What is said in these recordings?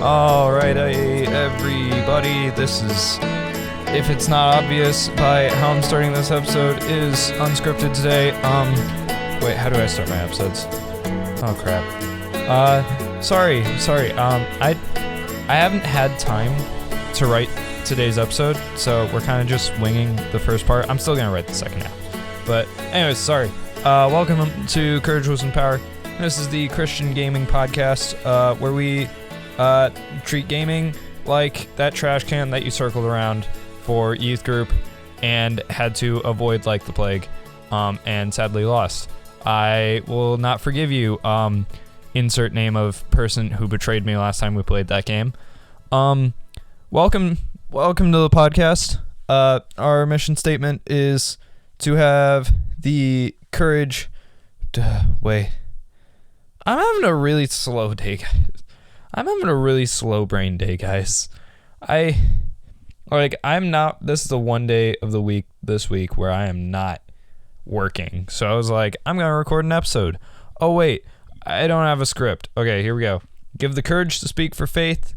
Alright, everybody, this is, if it's not obvious by how I'm starting this episode, is unscripted today. Wait, how do I start my episodes? Oh crap. Sorry, I haven't had time to write today's episode, so we're kind of just winging the first part. I'm still gonna write the second half. But anyways, sorry. Welcome to Courage, Wisdom, Power. This is the Christian gaming podcast, where we treat gaming like that trash can that you circled around for youth group and had to avoid like the plague, and sadly lost. I will not forgive you, insert name of person who betrayed me last time we played that game. Welcome to the podcast. Our mission statement is to have the courage wait. I'm having a really slow day, guys. I'm having a really slow brain day, guys. This is the one day of the week this week where I am not working. So I was like, I'm going to record an episode. Oh, wait, I don't have a script. Okay, here we go. Give the courage to speak for faith,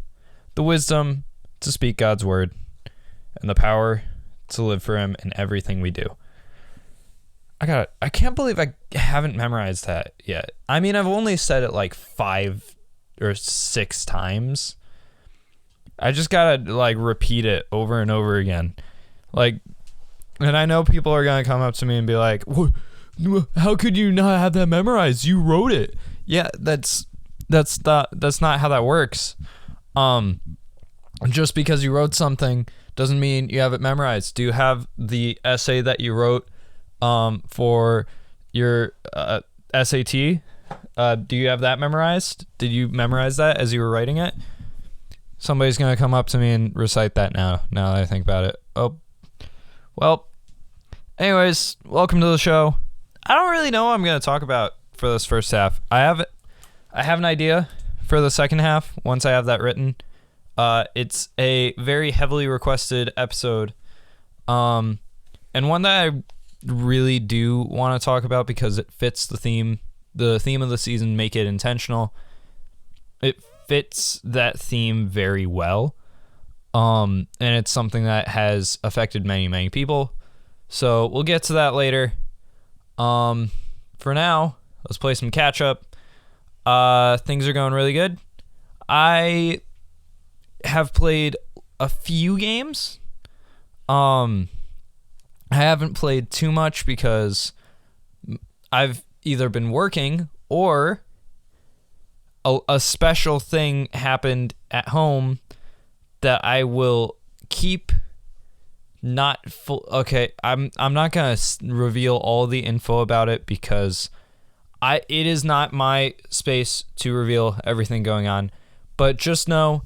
the wisdom to speak God's word, and the power to live for him in everything we do. I can't believe I haven't memorized that yet. I mean, I've only said it like 5 or 6 times. I just gotta like repeat it over and over again. And I know people are gonna come up to me and be like, how could you not have that memorized? You wrote it. Yeah, that's not how that works. Just because you wrote something doesn't mean you have it memorized. Do you have the essay that you wrote for your SAT? Do you have that memorized? Did you memorize that as you were writing it? Somebody's gonna come up to me and recite that now that I think about it. Oh, well, anyways, welcome to the show. I don't really know what I'm gonna talk about for this first half. I have an idea for the second half once I have that written. It's a very heavily requested episode, and one that I really do want to talk about because it fits the theme of the season. Make it intentional. It fits that theme very well, and it's something that has affected many people, so we'll get to that later. For now, let's play some catch up. Things are going really good. I have played a few games. I haven't played too much because I've either been working or a special thing happened at home that I will keep not full. Okay, I'm not gonna reveal all the info about it because it is not my space to reveal everything going on. But just know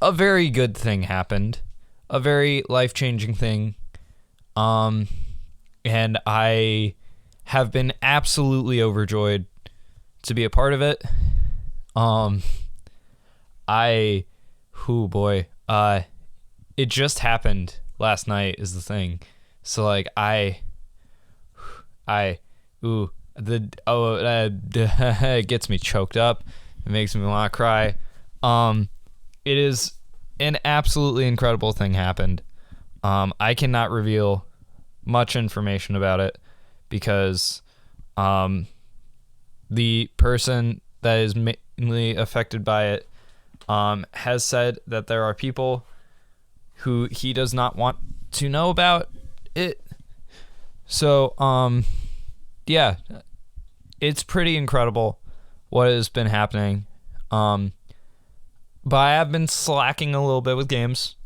a very good thing happened, a very life-changing thing. And I have been absolutely overjoyed to be a part of it. It just happened last night is the thing. So like it gets me choked up. It makes me want to cry. It is an absolutely incredible thing happened. I cannot reveal much information about it because the person that is mainly affected by it has said that there are people who he does not want to know about it. So yeah, it's pretty incredible what has been happening. But I have been slacking a little bit with games.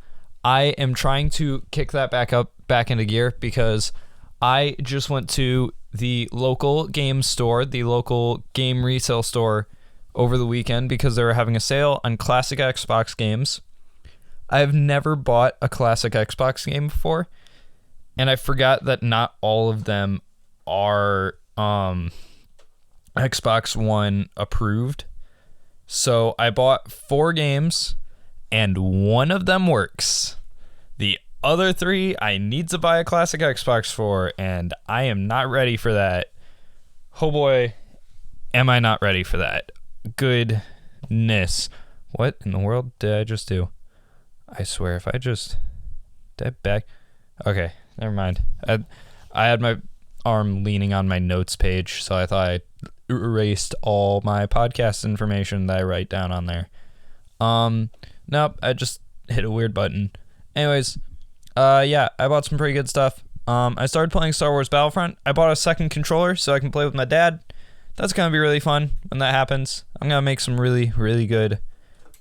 I am trying to kick that back into gear because I just went to the local game store, the local game resale store over the weekend because they were having a sale on classic Xbox games. I've never bought a classic Xbox game before, and I forgot that not all of them are Xbox One approved. So I bought 4 games, and one of them works. The other 3 I need to buy a classic Xbox for, and I am not ready for that. Oh boy, am I not ready for that. Goodness. What in the world did I just do? I swear, if I just... Did I back... Okay, never mind. I had my arm leaning on my notes page, so I thought I erased all my podcast information that I write down on there. Nope, I just hit a weird button. Anyways, yeah, I bought some pretty good stuff. I started playing Star Wars Battlefront. I bought a second controller so I can play with my dad. That's gonna be really fun when that happens. I'm gonna make some really, really good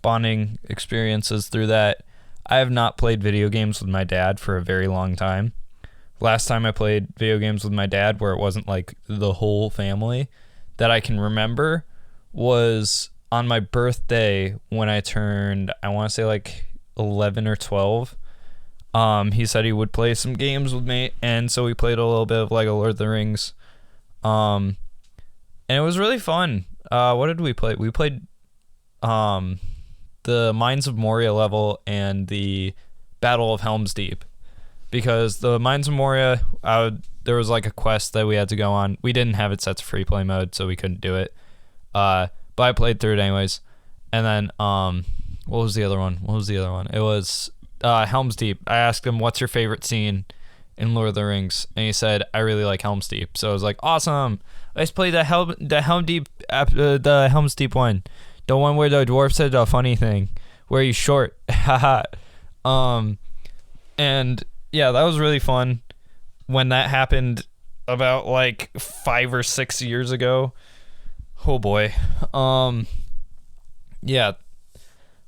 bonding experiences through that. I have not played video games with my dad for a very long time. Last time I played video games with my dad where it wasn't like the whole family that I can remember was on my birthday when I turned, I want to say like 11 or 12. He said he would play some games with me, and so we played a little bit of Lego Lord of the Rings. And it was really fun. What did we play? We played the Mines of Moria level and the Battle of Helm's Deep. Because the Mines of Moria, there was like a quest that we had to go on. We didn't have it set to free play mode, so we couldn't do it. But I played through it anyways. And then, what was the other one? It was Helm's Deep. I asked him, what's your favorite scene in Lord of the Rings? And he said, I really like Helm's Deep. So I was like, awesome. Let's play the Helm's Deep one. The one where the dwarf said a funny thing, where he's short. Haha. And yeah, that was really fun when that happened about like 5 or 6 years ago. Oh boy. Yeah,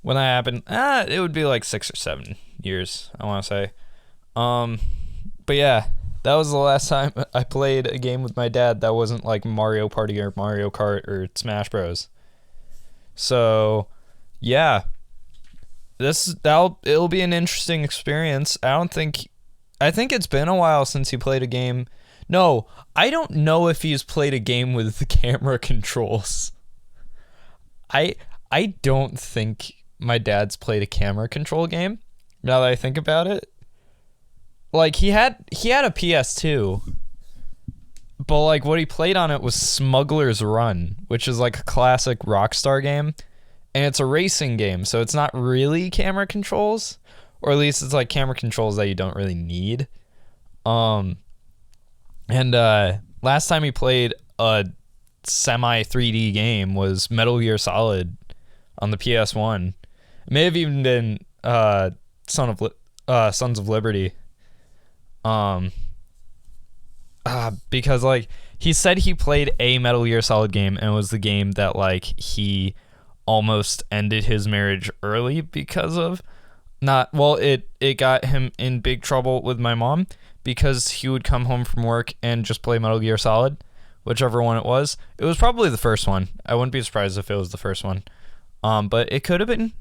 when that happened, it would be like 6 or 7 years, I want to say. But yeah, that was the last time I played a game with my dad that wasn't like Mario Party or Mario Kart or Smash Bros. So, yeah, it'll be an interesting experience. I think it's been a while since he played a game. No, I don't know if he's played a game with the camera controls. I don't think my dad's played a camera control game, now that I think about it. Like, he had a PS2, but like what he played on it was Smuggler's Run, which is like a classic Rockstar game, and it's a racing game, so it's not really camera controls, or at least it's like camera controls that you don't really need. And last time he played a semi 3D game was Metal Gear Solid on the PS1. It may have even been Sons of Liberty. Because like he said he played a Metal Gear Solid game, and it was the game that like he almost ended his marriage early because of it got him in big trouble with my mom because he would come home from work and just play Metal Gear Solid, whichever one it was. It was probably the first one. I wouldn't be surprised if it was the first one. But it could have been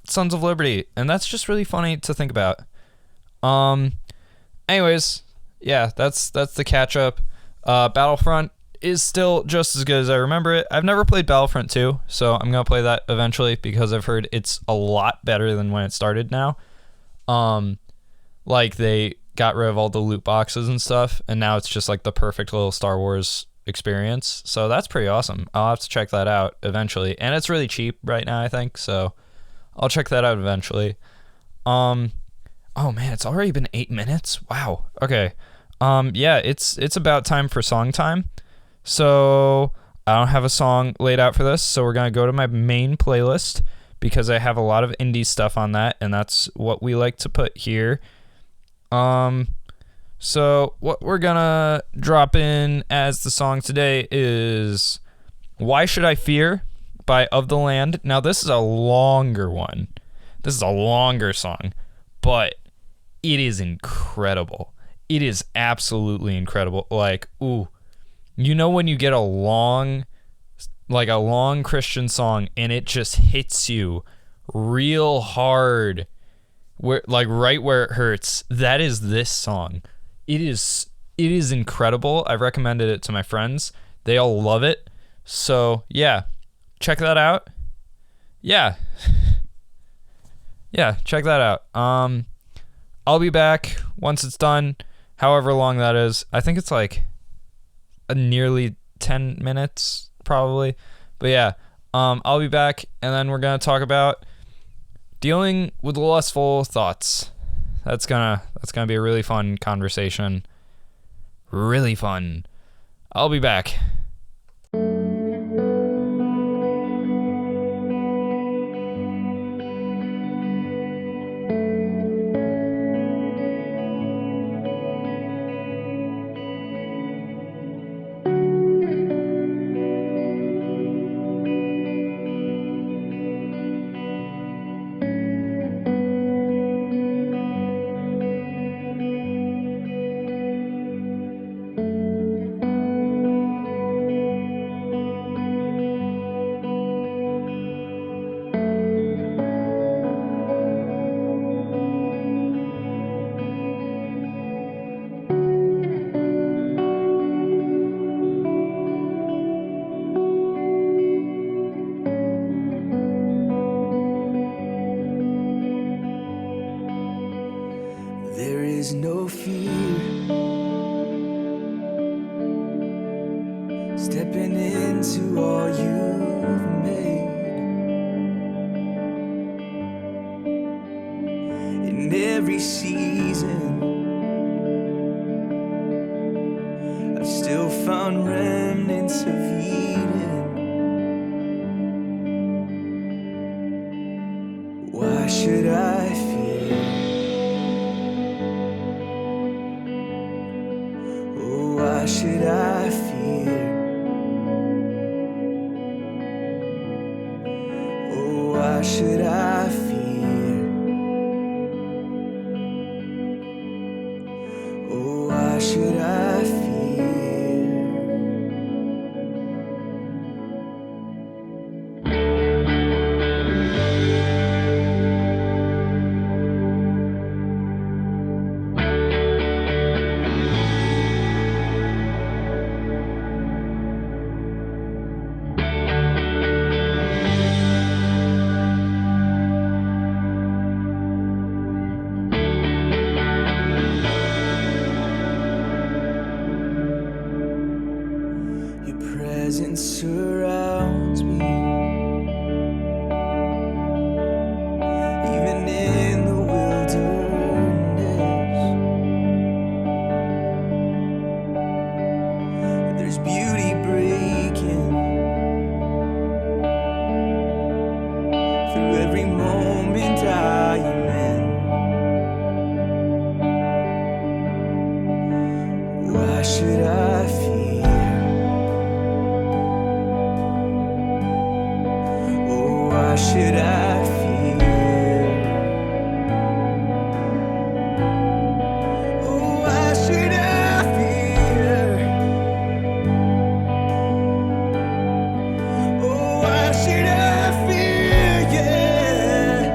Sons of Liberty, and that's just really funny to think about. Anyways, yeah, that's the catch up. Battlefront is still just as good as I remember it. I've never played Battlefront 2, so I'm gonna play that eventually because I've heard it's a lot better than when it started now. Like they got rid of all the loot boxes and stuff, and now it's just like the perfect little Star Wars experience. So that's pretty awesome. I'll have to check that out eventually, and it's really cheap right now, I think. So I'll check that out eventually. Oh man, it's already been 8 minutes. Wow. Okay. Yeah, it's about time for song time. So I don't have a song laid out for this, so we're gonna go to my main playlist because I have a lot of indie stuff on that, and that's what we like to put here. So what we're gonna drop in as the song today is Why Should I Fear by Of the Land. Now this is a longer one. This is a longer song, but it is incredible. It is absolutely incredible. Like, ooh, you know when you get a long Christian song and it just hits you real hard, where like right where it hurts. That is this song. It is incredible. I've recommended it to my friends. They all love it. So yeah, check that out. Yeah, check that out. I'll be back once it's done, however long that is. I think it's like nearly 10 minutes probably. But yeah, I'll be back, and then we're gonna talk about dealing with lustful thoughts. That's gonna be a really fun conversation. Really fun. I'll be back. There is no fear stepping into all you've made. In every season, I've still found remnants of Eden. Why should I fear? Why should I fear? Oh, why should I fear? Oh, why should I fear? Your presence surrounds me, even in the wilderness. There's beauty breaking through every moment I am in. Why should I fear? Why should I fear? Oh, why should I fear? Oh, why should I fear? Yeah, yeah.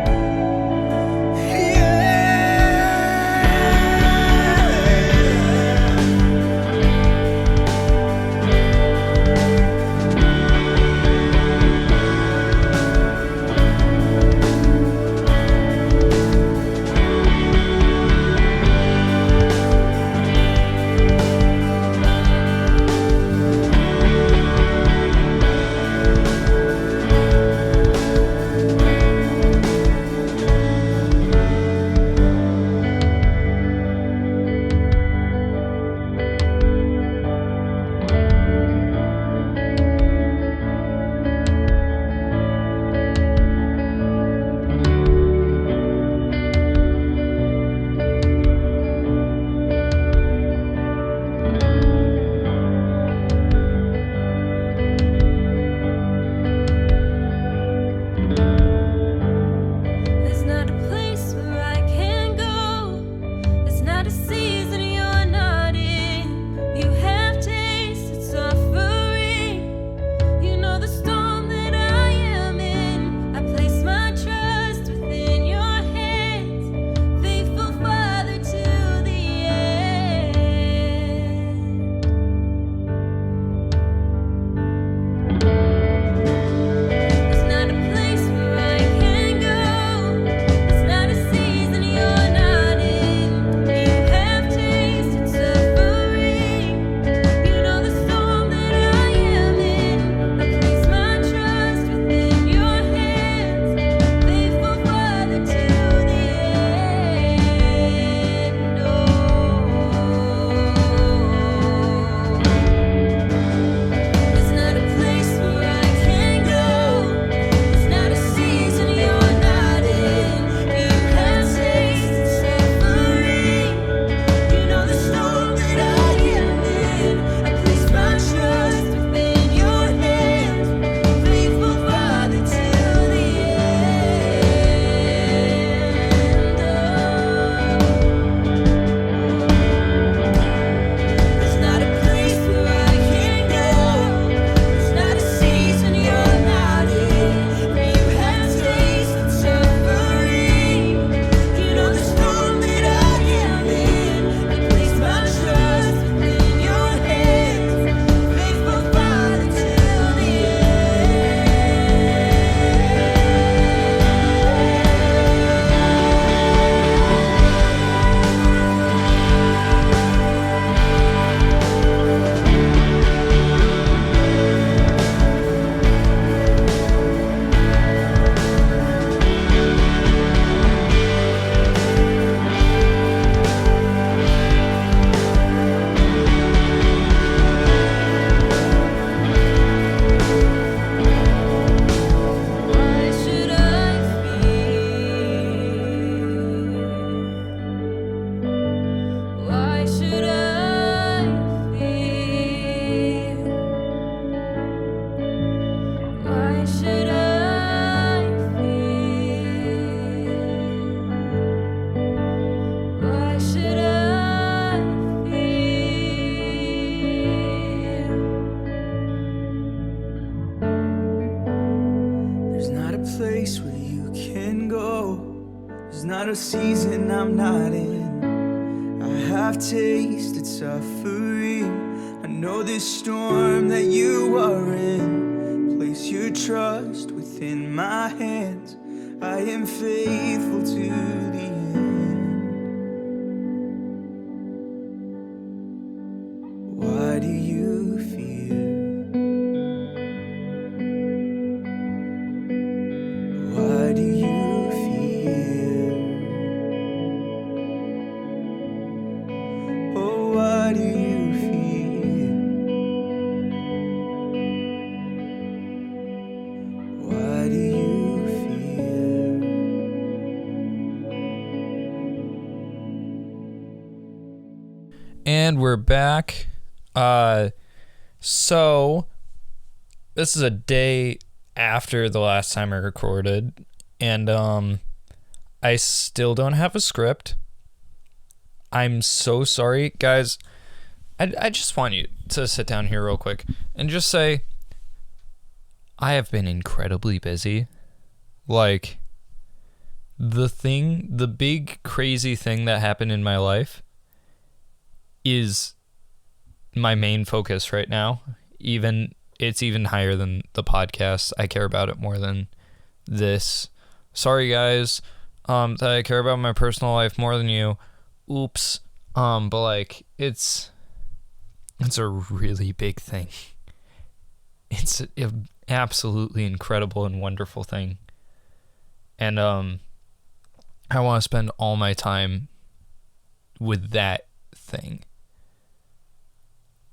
There's not a place where I can go. There's not a season you're not in. You have tasted suffering. You know the storm that I am in. I place my trust within your hands, faithful Father to the end. There's not a place where I can go. There's not a season you're not in. You have a season I'm not in. I have tasted suffering. I know this storm that you are in. Place your trust within my hands. I am faithful to the end. Why do you fear? Why do you fear? Oh, why do you fear? Why do you fear? And we're back. So this is a day after the last time I recorded, and I still don't have a script. I'm so sorry, guys. I just want you to sit down here real quick and just say, I have been incredibly busy. Like, the big crazy thing that happened in my life is my main focus right now. It's even higher than the podcast. I care about it more than this. Sorry, guys, that I care about my personal life more than you. Oops. But like, it's a really big thing. It's an absolutely incredible and wonderful thing. And I want to spend all my time with that thing.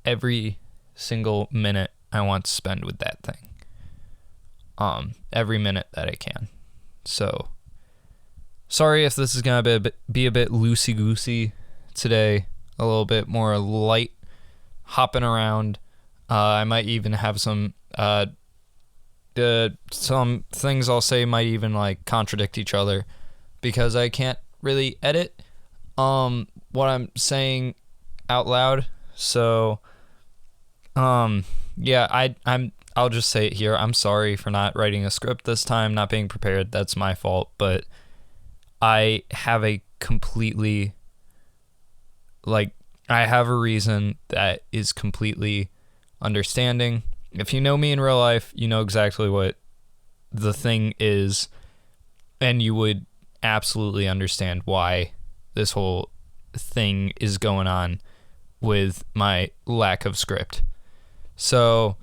Every single minute I want to spend with that thing. Every minute that I can. So, sorry if this is gonna be a bit loosey-goosey today. A little bit more light, hopping around. I might even have some things I'll say might even like contradict each other, because I can't really edit what I'm saying out loud. So yeah, I'll just say it here. I'm sorry for not writing a script this time, not being prepared. That's my fault, but I have a completely, like, I have a reason that is completely understanding. If you know me in real life, you know exactly what the thing is, and you would absolutely understand why this whole thing is going on with my lack of script. So,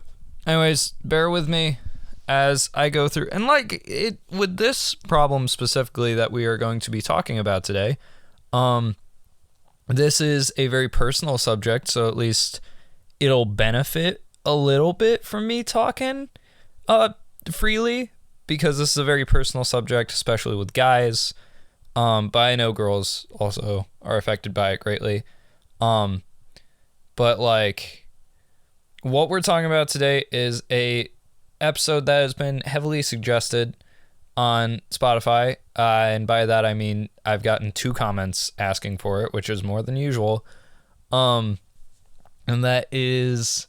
anyways, bear with me as I go through. And like it with this problem specifically that we are going to be talking about today, this is a very personal subject, so at least it'll benefit a little bit from me talking freely, because this is a very personal subject, especially with guys. But I know girls also are affected by it greatly. But like, what we're talking about today is a episode that has been heavily suggested on Spotify, and by that I mean I've gotten 2 comments asking for it, which is more than usual. And that is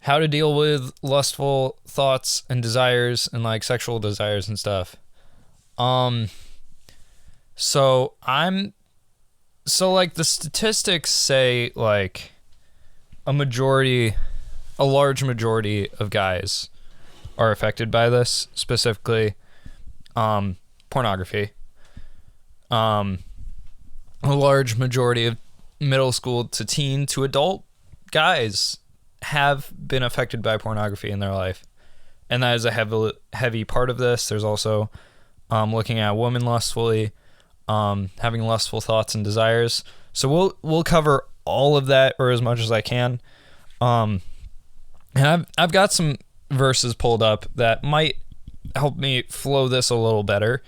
how to deal with lustful thoughts and desires, and like sexual desires and stuff. So like the statistics say like a large majority of guys are affected by this, specifically pornography. A large majority of middle school to teen to adult guys have been affected by pornography in their life, and that is a heavy part of this. There's also looking at women lustfully, having lustful thoughts and desires. So we'll cover all of that, or as much as I can. And I've got some verses pulled up that might help me flow this a little better,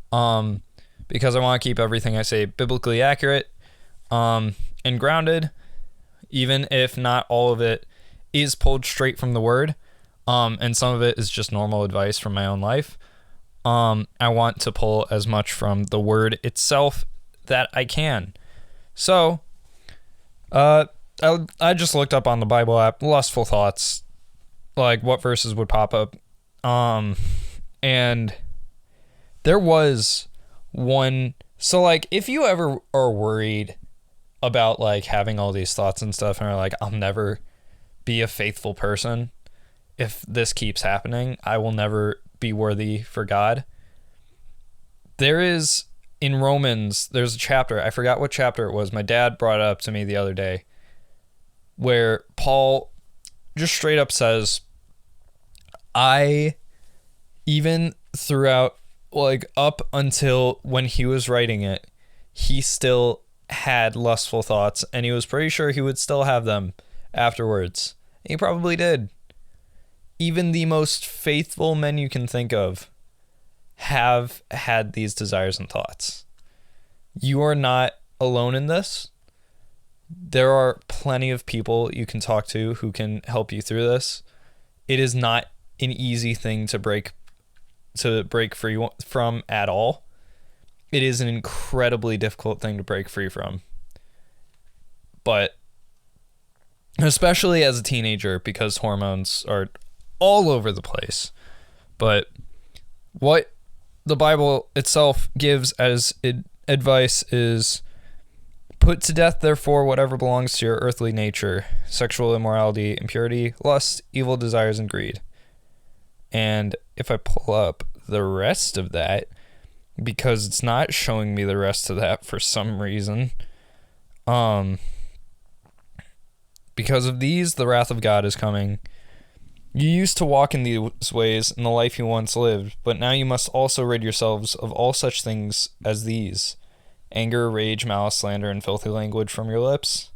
because I want to keep everything I say biblically accurate and grounded, even if not all of it is pulled straight from the word, and some of it is just normal advice from my own life. I want to pull as much from the word itself that I can. So I just looked up on the Bible app lustful thoughts, like what verses would pop up, and there was one So like if you ever are worried about like having all these thoughts and stuff and are like, I'll never be a faithful person if this keeps happening, I will never be worthy for God. There is, in Romans, there's a chapter, I forgot what chapter it was, my dad brought it up to me the other day, where Paul just straight up says, even throughout, like up until when he was writing it, he still had lustful thoughts, and he was pretty sure he would still have them afterwards. He probably did. Even the most faithful men you can think of have had these desires and thoughts. You are not alone in this. There are plenty of people you can talk to who can help you through this. It is not an easy thing to break free from at all. It is an incredibly difficult thing to break free from. But especially as a teenager, because hormones are all over the place. But what the Bible itself gives as advice is, put to death, therefore, whatever belongs to your earthly nature: sexual immorality, impurity, lust, evil desires, and greed. And if I pull up the rest of that, because it's not showing me the rest of that for some reason, because of these, the wrath of God is coming. You used to walk in these ways in the life you once lived, but now you must also rid yourselves of all such things as these: anger, rage, malice, slander, and filthy language from your lips.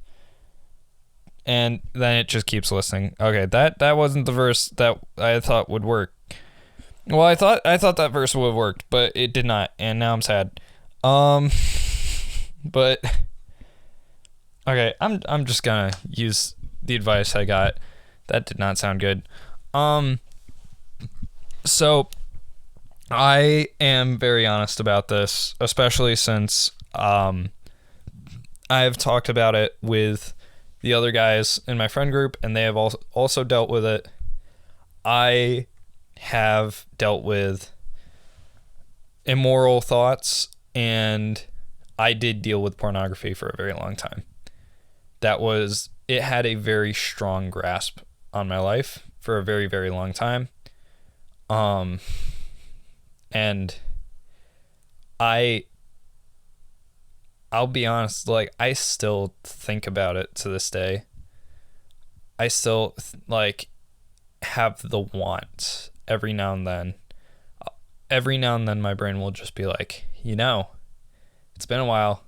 And then it just keeps listing. Okay, that wasn't the verse that I thought would work. Well, I thought that verse would have worked, but it did not, and now I'm sad. But okay, I'm just gonna use the advice I got. That did not sound good. So I am very honest about this, especially since I've talked about it with the other guys in my friend group, and they have also dealt with it. I have dealt with immoral thoughts, and I did deal with pornography for a very long time. It had a very strong grasp on my life for a very, very long time. And I'll be honest, like, I still think about it to this day. I still have the want every now and then. Every now and then my brain will just be like, it's been a while.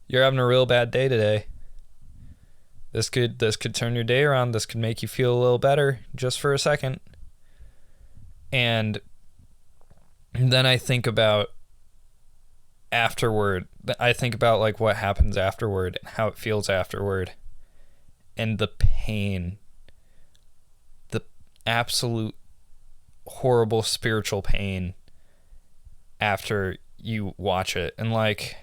You're having a real bad day today. This could turn your day around. This could make you feel a little better just for a second. And then I think about afterward. I think about like what happens afterward and how it feels afterward. And the pain. The absolute horrible spiritual pain after you watch it. And like,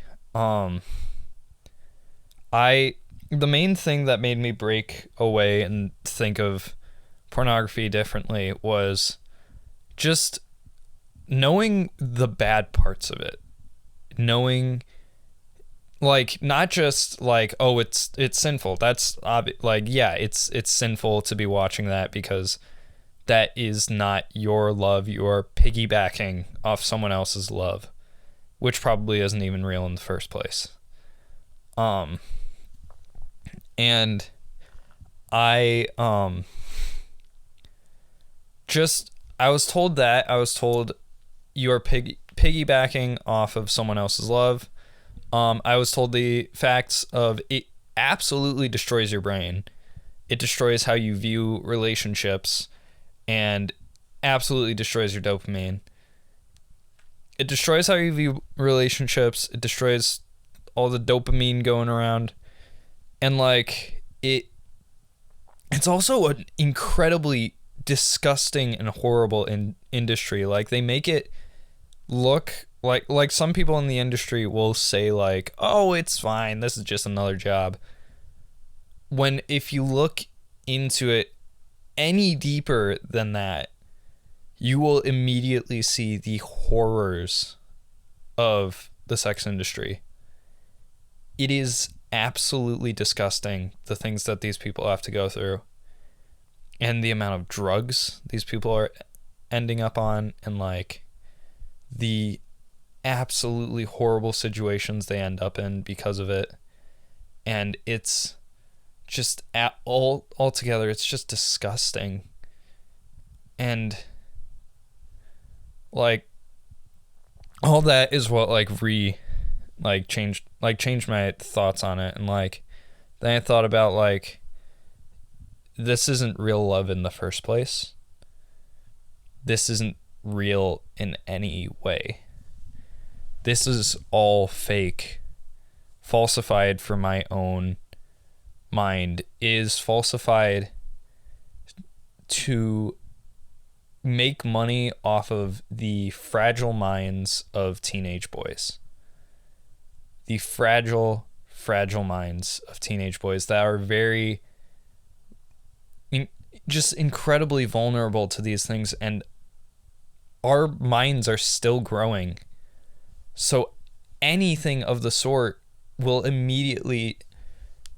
the main thing that made me break away and think of pornography differently was just knowing the bad parts of it. Knowing, like, not just like, oh, it's sinful. That's it's sinful to be watching that, because that is not your love. You're piggybacking off someone else's love, which probably isn't even real in the first place. And I was told you're piggybacking off of someone else's love. I was told the facts of it absolutely destroys your brain. It destroys how you view relationships and absolutely destroys your dopamine. It destroys how you view relationships. It destroys all the dopamine going around. And like it's also an incredibly disgusting and horrible industry. Like, they make it look like some people in the industry will say like, oh, it's fine, this is just another job. When if you look into it any deeper than that, you will immediately see the horrors of the sex industry. It is absolutely disgusting, the things that these people have to go through, and the amount of drugs these people are ending up on, and like the absolutely horrible situations they end up in because of it. And it's just altogether, it's just disgusting. And like all that is what changed my thoughts on it. And like then I thought about like, this isn't real love in the first place. This isn't real in any way. This is all fake, falsified for my own mind, is falsified to make money off of the fragile minds of teenage boys. The fragile minds of teenage boys that are very, just incredibly vulnerable to these things, and our minds are still growing. So anything of the sort will immediately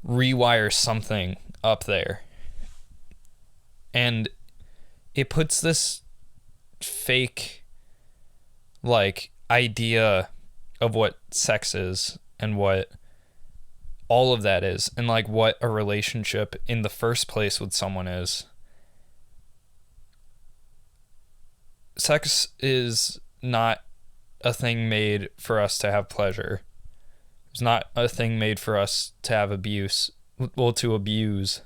rewire something up there. And it puts this fake like idea of what sex is and what all of that is, and like what a relationship in the first place with someone is. Sex is not a thing made for us to have pleasure. It's not a thing made for us to have to abuse.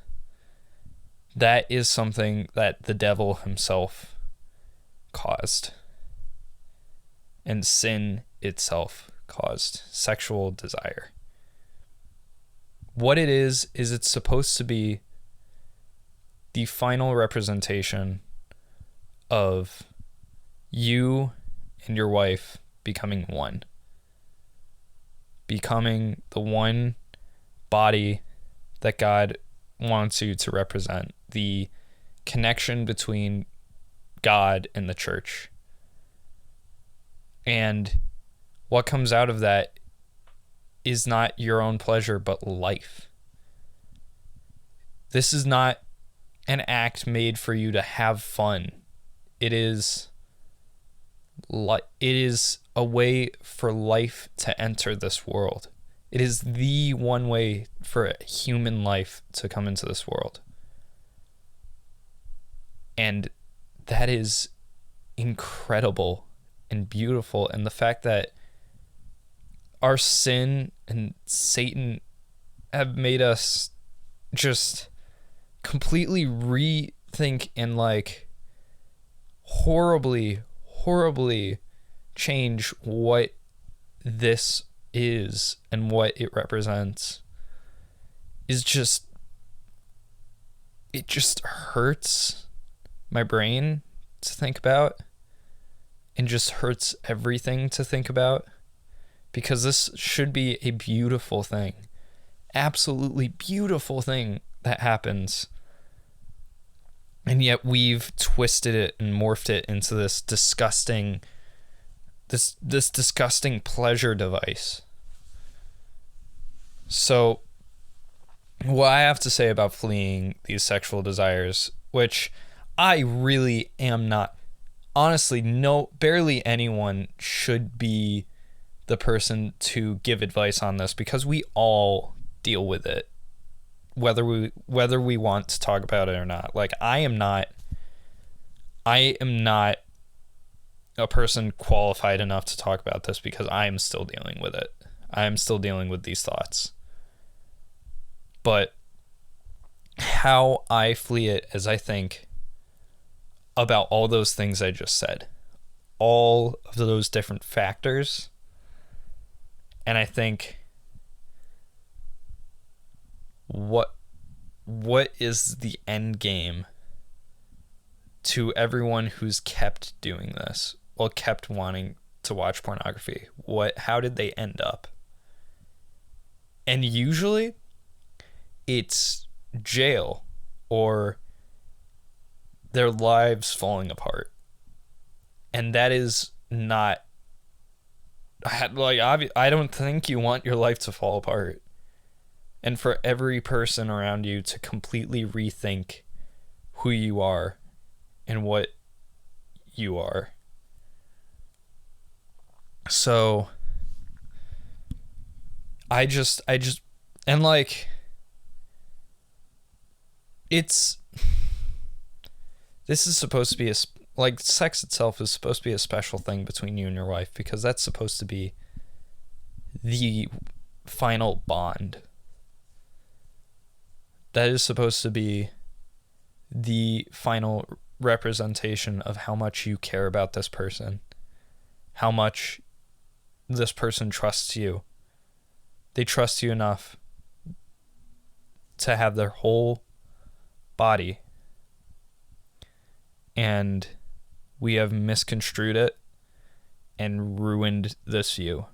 That is something that the devil himself caused. And sin itself caused. Sexual desire. What it is it's supposed to be the final representation of you and your wife becoming one. Becoming the one body that God wants you to represent. The connection between God and the church. And what comes out of that is not your own pleasure, but life. This is not an act made for you to have fun. It is a way for life to enter this world. It is the one way for human life to come into this world. And that is incredible and beautiful. And the fact that our sin and Satan have made us just completely rethink and like horribly change what this is and what it represents is just, it just hurts my brain to think about, and just hurts everything to think about, because this should be a beautiful thing, absolutely beautiful thing that happens. And yet we've twisted it and morphed it into this disgusting pleasure device. So what I have to say about fleeing these sexual desires, which I really am not, honestly, barely anyone should be the person to give advice on this, because we all deal with it, whether we want to talk about it or not. Like I am not a person qualified enough to talk about this, because I am still dealing with it. I am still dealing with these thoughts. But how I flee it is I think about all those things I just said, all of those different factors. And I think, what is the end game to everyone who's kept doing this, or kept wanting to watch pornography? How did they end up? And usually it's jail or their lives falling apart. And that is not I don't think you want your life to fall apart, and for every person around you to completely rethink who you are and what you are. So I just and like this is supposed to be like sex itself is supposed to be a special thing between you and your wife, because that's supposed to be the final bond. That is supposed to be the final representation of how much you care about this person, how much this person trusts you. They trust you enough to have their whole body, and we have misconstrued it and ruined this view.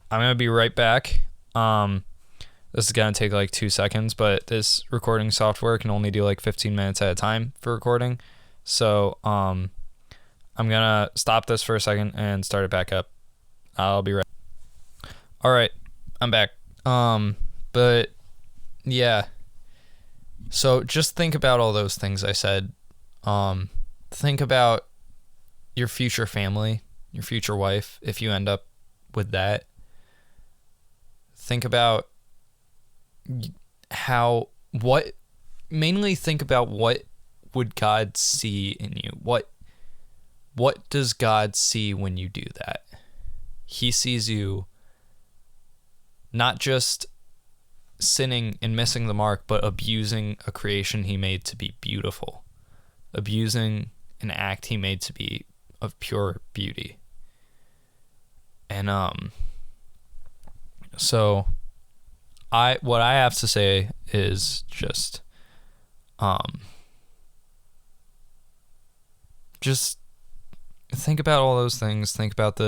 I'm going to be right back. This is going to take like 2 seconds, but this recording software can only do like 15 minutes at a time for recording. So I'm going to stop this for a second and start it back up. I'll be right. All right, I'm back. But yeah. So just think about all those things I said. Think about your future family, your future wife, if you end up with that. Think about mainly think about what would God see in you? What does God see when you do that? He sees you not just sinning and missing the mark, but abusing a creation he made to be beautiful, abusing an act he made to be of pure beauty. And so what I have to say is just think about all those things, think about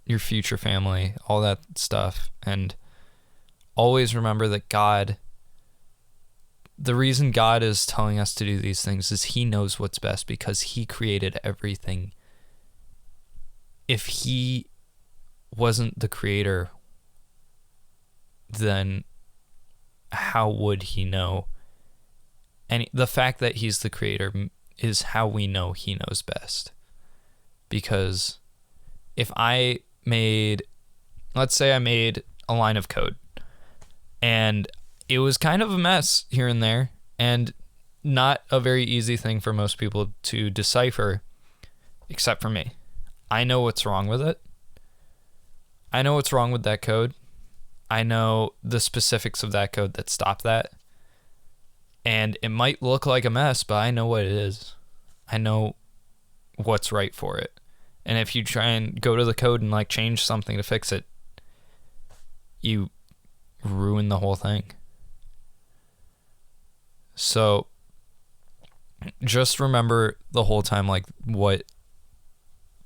your future family, all that stuff, and always remember that the reason God is telling us to do these things is he knows what's best, because he created everything. If he wasn't the creator, then how would he know? And the fact that he's the creator is how we know he knows best. Because if let's say I made a line of code, and it was kind of a mess here and there, and not a very easy thing for most people to decipher, except for me. I know what's wrong with it. I know what's wrong with that code. I know the specifics of that code that stop that. And it might look like a mess, but I know what it is. I know what's right for it. And if you try and go to the code and like change something to fix it, you ruin the whole thing. So just remember the whole time like what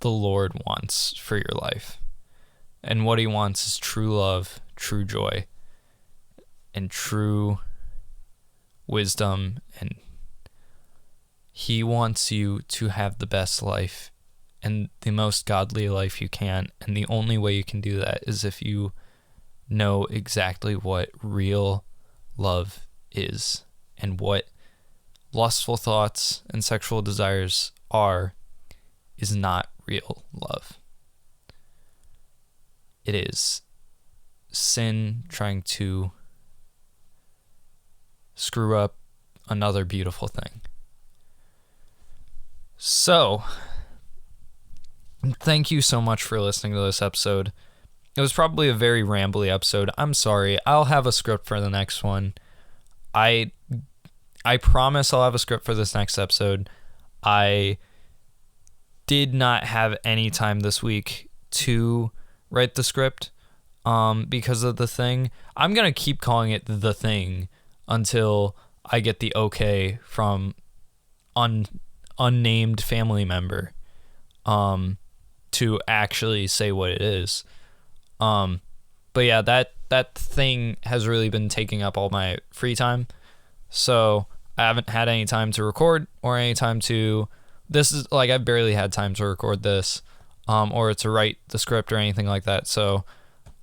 the Lord wants for your life. And what he wants is true love, true joy, and true wisdom. And he wants you to have the best life and the most godly life you can. And the only way you can do that is if you know exactly what real love is, and what lustful thoughts and sexual desires is not real love. It is sin trying to screw up another beautiful thing. So, thank you so much for listening to this episode. It was probably a very rambly episode. I'm sorry. I'll have a script for the next one. I promise I'll have a script for this next episode. I did not have any time this week to write the script because of the thing. I'm going to keep calling it the thing until I get the okay from unnamed family member to actually say what it is. But yeah, that thing has really been taking up all my free time. So I haven't had any time to record or any time to, this is like, I barely had time to record this. or to write the script or anything like that. So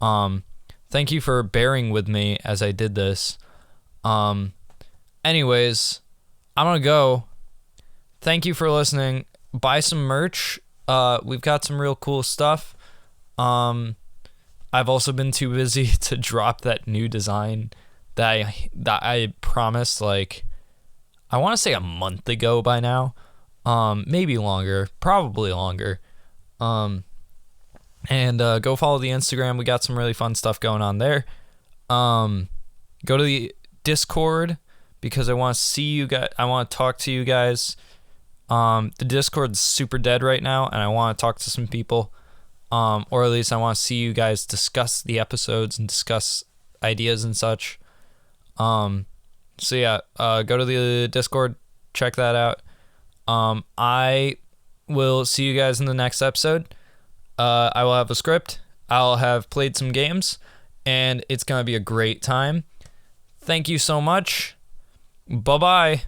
thank you for bearing with me as I did this. Anyways, I'm gonna go. Thank you for listening. Buy some merch. We've got some real cool stuff. I've also been too busy to drop that new design that I promised, like, I want to say a month ago by now. Maybe longer, probably longer. And go follow the Instagram. We got some really fun stuff going on there. Go to the Discord because I want to see you guys. I want to talk to you guys. The Discord's super dead right now, and I want to talk to some people. Or at least I want to see you guys discuss the episodes and discuss ideas and such. So yeah, go to the Discord, check that out. I will see you guys in the next episode. I will have a script. I'll have played some games, and it's going to be a great time. Thank you so much. Bye-bye.